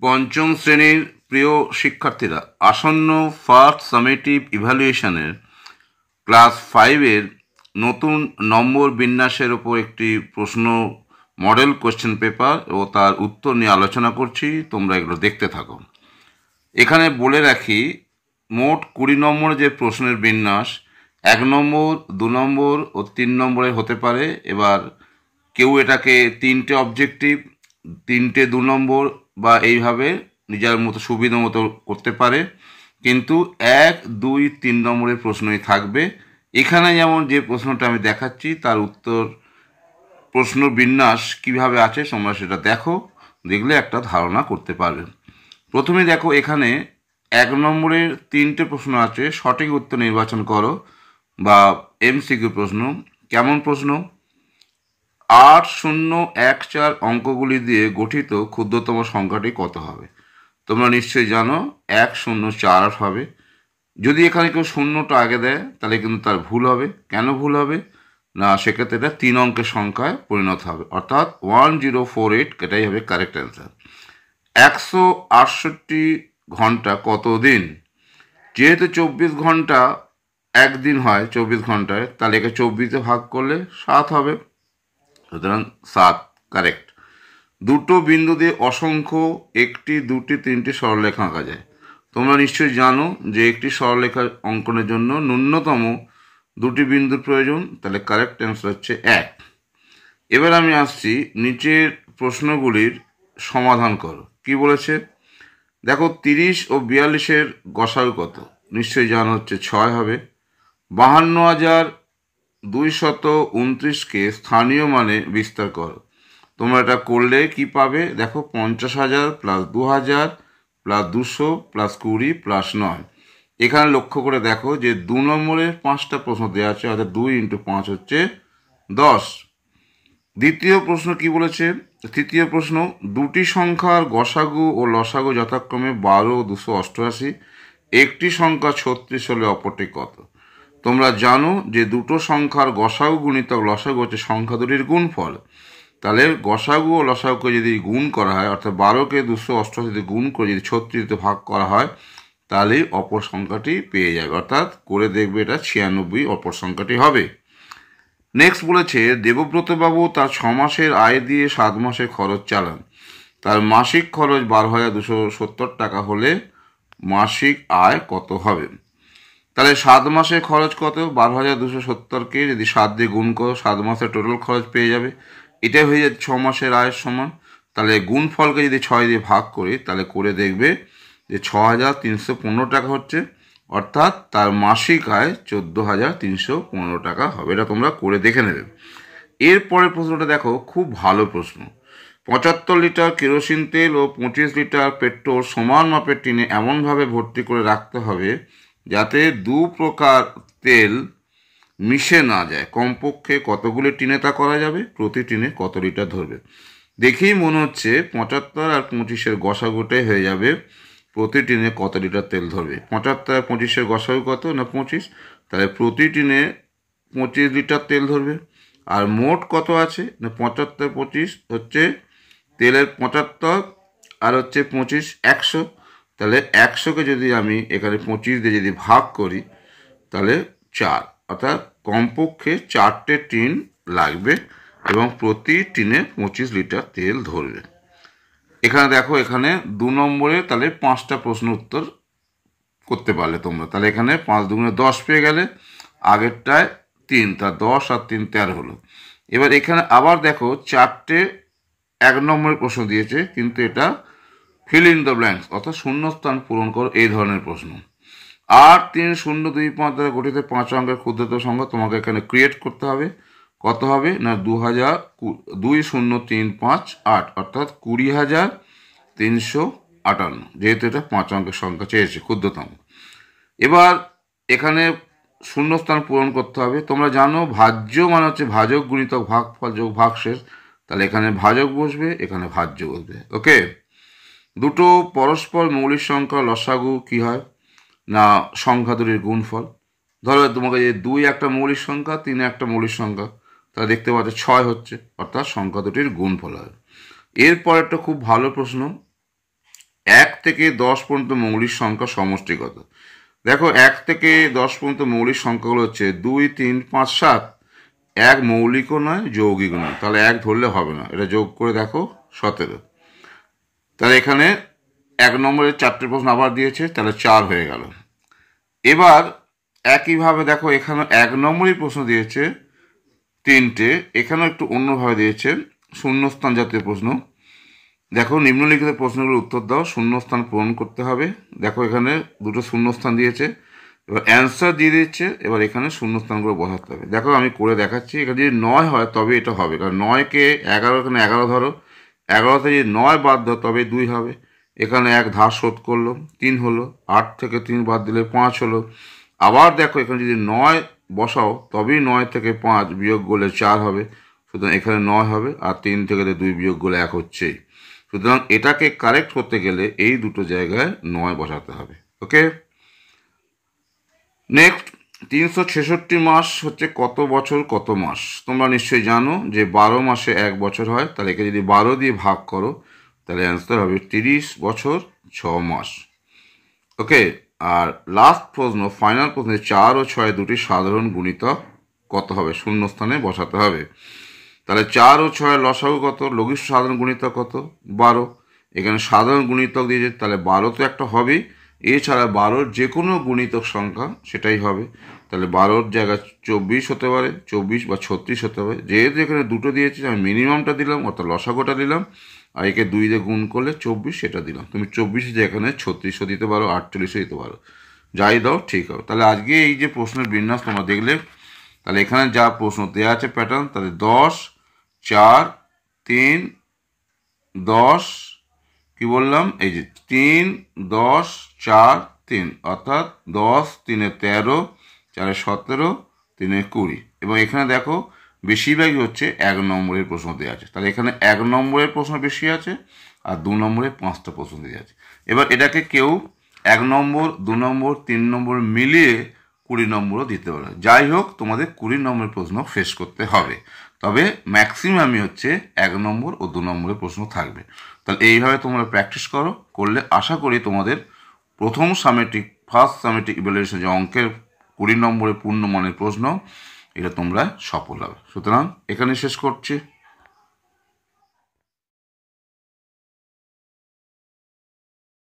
পঞ্চম শ্রেণীর প্রিয় শিক্ষার্থীরা, আসন্ন ফার্স্ট সামেটিভ ইভ্যালুয়েশনের ক্লাস 5-এর নতুন নম্বর বিন্যাসের ওপর একটি প্রশ্ন মডেল কোশ্চেন পেপার ও তার উত্তর নিয়ে আলোচনা করছি। তোমরা এগুলো দেখতে থাকো। এখানে বলে রাখি, মোট 20 নম্বর যে প্রশ্নের বিন্যাস 1 নম্বর, 2 নম্বর ও 3 নম্বরের হতে পারে। এবার কেউ এটাকে 3টে অবজেক্টিভ, 3টে 2 নম্বর বা এইভাবে নিজের মতো সুবিধা মতো করতে পারে, কিন্তু 1, 2, 3 নম্বরের প্রশ্নই থাকবে। এখানে যেমন যে প্রশ্নটা আমি দেখাচ্ছি তার উত্তর প্রশ্ন বিন্যাস কিভাবে আছে তোমরা সেটা দেখো, দেখলে একটা ধারণা করতে পারবে। প্রথমে দেখো, এখানে 1 নম্বরের 3টে প্রশ্ন আছে, সঠিক উত্তর নির্বাচন করো বা এমসিকিউ প্রশ্ন। কেমন প্রশ্ন? 8014 অঙ্কগুলি দিয়ে গঠিত ক্ষুদ্রতম সংখ্যাটি কত হবে? তোমরা নিশ্চয়ই জানো 104 হবে। যদি এখানে কেউ শূন্যটা আগে দেয় তাহলে কিন্তু তার ভুল হবে। কেন ভুল হবে না, সেক্ষেত্রে এটা 3 অঙ্কের সংখ্যায় পরিণত হবে, অর্থাৎ 1048, এটাই হবে কারেক্ট অ্যান্সার। 168 ঘন্টা কত দিন? যেহেতু 24 ঘন্টা একদিন হয় 24 ঘন্টায়, তাহলে একে 24-এ ভাগ করলে 7 হবে, সুতরাং 7 কারেক্ট। দুটো বিন্দু দিয়ে অসংখ্য 1, 2, 3 সরলরেখা আঁকা যায়। তোমরা নিশ্চয়ই জানো যে একটি সরলরেখা অঙ্কনের জন্য ন্যূনতম 2টি বিন্দুর প্রয়োজন, তাহলে কারেক্ট অ্যান্সার হচ্ছে 1। এবার আমি আসছি, নিচের প্রশ্নগুলির সমাধান করো। কি বলেছে দেখো, 30 ও 42-এর গসাগু কত? নিশ্চয়ই জানা হচ্ছে 6 হবে। 52,229কে স্থানীয় মানে বিস্তার করো। তোমরা এটা করলে কি পাবে দেখো, 50,000 প্লাস 2,000 প্লাস 200 প্লাস 20 প্লাস 9। এখানে লক্ষ্য করে দেখো যে 2 নম্বরের 5টা প্রশ্ন দেওয়া আছে, অর্থাৎ 2 × 5 হচ্ছে 10। দ্বিতীয় প্রশ্ন কি বলেছে? তৃতীয় প্রশ্ন, দুটি সংখ্যার গসাগু ও লসাগু যথাক্রমে 12 ও 288। একটি সংখ্যা 36 হলে অপরটি কত? তোমরা জানো যে দুটো সংখ্যার গসাগু গুণিতক লসাগু হচ্ছে সংখ্যা দুটির গুণফল। তাহলে গসাগু ও লসাগুকে যদি গুণ করা হয়, অর্থাৎ 12কে 288 দিয়ে গুণ করে যদি 36-তে ভাগ করা হয়, তাহলেই অপর সংখ্যাটি পেয়ে যাবে, অর্থাৎ করে দেখবে এটা 96 অপর সংখ্যাটি হবে। নেক্সট বলেছে, দেবব্রতবাবু তার 6 মাসের আয় দিয়ে 7 মাসের খরচ চালান। তার মাসিক খরচ 12,270 টাকা হলে মাসিক আয় কত হবে? তাহলে 7 মাসের খরচ কত? 12,270কে যদি 7 দিয়ে গুণ করো, 7 মাসের টোটাল খরচ পেয়ে যাবে। এটাই হয়ে যাচ্ছে 6 মাসের আয়ের সমান। তাহলে গুণফলকে যদি 6 দিয়ে ভাগ করি, তাহলে করে দেখবে যে 6,315 টাকা হচ্ছে, অর্থাৎ তার মাসিক আয় 14,315 টাকা হবে। এটা তোমরা করে দেখে নেবে। এরপরের প্রশ্নটা দেখো, খুব ভালো প্রশ্ন। 75 লিটার কেরোসিন তেল ও 25 লিটার পেট্রোল সমান মাপের টিনে এমনভাবে ভর্তি করে রাখতে হবে যাতে 2 প্রকার তেল মিশে না যায়। কমপক্ষে কতগুলি টিনে তা করা যাবে? প্রতি টিনে কত লিটার ধরবে? দেখেই মনে হচ্ছে 75 আর 25-এর গসাগুটাই হয়ে যাবে প্রতি টিনে কত লিটার তেল ধরবে। 75 আর 25-এর গসাগু কত না 25, তাহলে প্রতি টিনে 25 লিটার তেল ধরবে। আর মোট কত আছে না 75, 25 হচ্ছে তেলের 75 আর হচ্ছে 25, 100। তাহলে 100কে যদি আমি এখানে 25 দিয়ে যদি ভাগ করি, তাহলে 4, অর্থাৎ কমপক্ষে 4টে টিন লাগবে এবং প্রতি টিনে 25 লিটার তেল ধরবে। এখানে দেখো, এখানে 2 নম্বরে তাহলে 5টা প্রশ্ন উত্তর করতে পারলে তোমরা, তাহলে এখানে 5 দুগুণে 10 পেয়ে গেলে। আগেরটায় 3, তা 10 আর 3 13 হলো। এবার এখানে আবার দেখো 4টে 1 নম্বরের প্রশ্ন দিয়েছে, কিন্তু এটা ফিল ইন দ্য ব্ল্যাঙ্কস, অর্থাৎ শূন্যস্থান পূরণ করো, এই ধরনের প্রশ্ন। 8, 3, 0, 2, 5 দ্বারা গঠিত 5 অঙ্কের ক্ষুদ্রতম সংখ্যা তোমাকে এখানে ক্রিয়েট করতে হবে। কত হবে না 20,358, অর্থাৎ 20,358, যেহেতু এটা 5 অঙ্কের সংখ্যা চেয়েছে ক্ষুদ্রতম। এবার এখানে শূন্যস্থান পূরণ করতে হবে। তোমরা জানো ভাজ্য মানে হচ্ছে ভাজক গুণিতক ভাগফল যোগ ভাগশেষ, তাহলে এখানে ভাজক বসবে, এখানে ভাজ্য বসবে। ওকে, দুটো পরস্পর মৌলিক সংখ্যা লসাগু কি হয় না সংখ্যা দুটির গুণফল। ধরো তোমাকে যে 2 একটা মৌলিক সংখ্যা, 3 একটা মৌলিক সংখ্যা, তাহলে দেখতে পাচ্ছ 6 হচ্ছে, অর্থাৎ সংখ্যা দুটির গুণফল হয়। এরপর একটা খুব ভালো প্রশ্ন, থেকে 10 পর্যন্ত মৌলিক সংখ্যা সমষ্টি কত? দেখো 1 থেকে 10 পর্যন্ত মৌলিক সংখ্যাগুলো হচ্ছে 2, 3, 5, 7। 1 মৌলিকও নয়, যৌগিকও নয়, তাহলে 1 ধরলে হবে না। এটা যোগ করে দেখো 17। তাহলে এখানে 1 নম্বরের 4টে প্রশ্ন আবার দিয়েছে, তাহলে 4 হয়ে গেল। এবার একইভাবে দেখো এখানে 1 নম্বরই প্রশ্ন দিয়েছে 3টে, এখানেও একটু অন্যভাবে দিয়েছে, শূন্যস্থান জাতীয় প্রশ্ন। দেখো নিম্নলিখিত প্রশ্নগুলোর উত্তর দাও, শূন্যস্থান পূরণ করতে হবে। দেখো এখানে 2টো শূন্যস্থান দিয়েছে, এবার অ্যান্সার দিয়ে দিচ্ছে, এবার এখানে শূন্যস্থানগুলো বসাতে হবে। দেখো আমি করে দেখাচ্ছি। এখানে যদি 9 হয় তবে এটা হবে, কারণ 9কে 11, এখানে 11 ধরো, 11তে যদি 9 বাদ দাও তবে 2 হবে। এখানে 1 ধার শোধ করলো, 3 হলো। 8 থেকে 3 বাদ দিলে 5 হলো। আবার দেখো এখানে যদি 9 বসাও তবেই 9 থেকে 5 বিয়োগ করলে 4 হবে, সুতরাং এখানে 9 হবে, আর 3 থেকে 2 বিয়োগ করলে 1 হচ্ছেই। সুতরাং এটাকে কারেক্ট করতে গেলে এই দুটো জায়গায় 9 বসাতে হবে। ওকে, নেক্সট 366 মাস হচ্ছে কত বছর কত মাস? তোমরা নিশ্চয়ই জানো যে 12 মাসে 1 বছর হয়, তাহলে একে যদি 12 দিয়ে ভাগ করো তাহলে অ্যান্সার হবে 30 বছর 6 মাস। ওকে, আর লাস্ট প্রশ্ন, ফাইনাল প্রশ্ন, 4 ও 6 দুটি সাধারণ গুণিতক কত হবে? শূন্যস্থানে বসাতে হবে। তাহলে 4 ও 6 লসাগু কত? লঘিষ্ঠ সাধারণ গুণিতক কত? 12। এখানে সাধারণ গুণিতক দিয়েছে, তাহলে 12 তো একটা হবেই, এছাড়া 12 যে কোনো গুণিতক সংখ্যা সেটাই হবে। তাহলে 12 জায়গায় 24 হতে পারে, 24 বা 36 হতে পারে। যেহেতু এখানে দুটো দিয়েছে আমি মিনিমামটা দিলাম, অর্থাৎ লসাগুটা দিলাম, আর একে 2 দিয়ে গুণ করলে 24 সেটা দিলাম। তুমি 24 যে এখানে 36ও দিতে পারো, 48ও দিতে পারো, যাই দাও ঠিক হবে। তাহলে আজকে এই যে প্রশ্নের বিন্যাস তোমরা দেখলে, তাহলে এখানে যা প্রশ্ন দেওয়া আছে প্যাটার্ন, তাহলে 10, 4, 3, 10, কি বললাম, এই যে 3, 10, 4, 3, অর্থাৎ 10, 3 13, 4 17, 3 20। এবং এখানে দেখো বেশিরভাগই হচ্ছে 1 নম্বরের প্রশ্ন দেওয়া আছে, তাহলে এখানে 1 নম্বরের প্রশ্ন বেশি আছে, আর 2 নম্বরে 5টা প্রশ্ন দেওয়া আছে। এবার এটাকে কেউ 1 নম্বর, 2 নম্বর, 3 নম্বর মিলিয়ে 20 নম্বরও দিতে পারে। যাই হোক, তোমাদের 20 নম্বরের প্রশ্ন ফেস করতে হবে, তবে ম্যাক্সিমামই হচ্ছে 1 নম্বর ও 2 নম্বরের প্রশ্ন থাকবে। তাহলে এইভাবে তোমরা প্র্যাকটিস করলে আশা করি তোমাদের প্রথম ফার্স্ট সামেটিক ইভ্যালুয়েশন যে অঙ্কের 20 নম্বরের পূর্ণমানের প্রশ্ন, এটা তোমরা সফল হবে। সুতরাং এখানে শেষ করছি।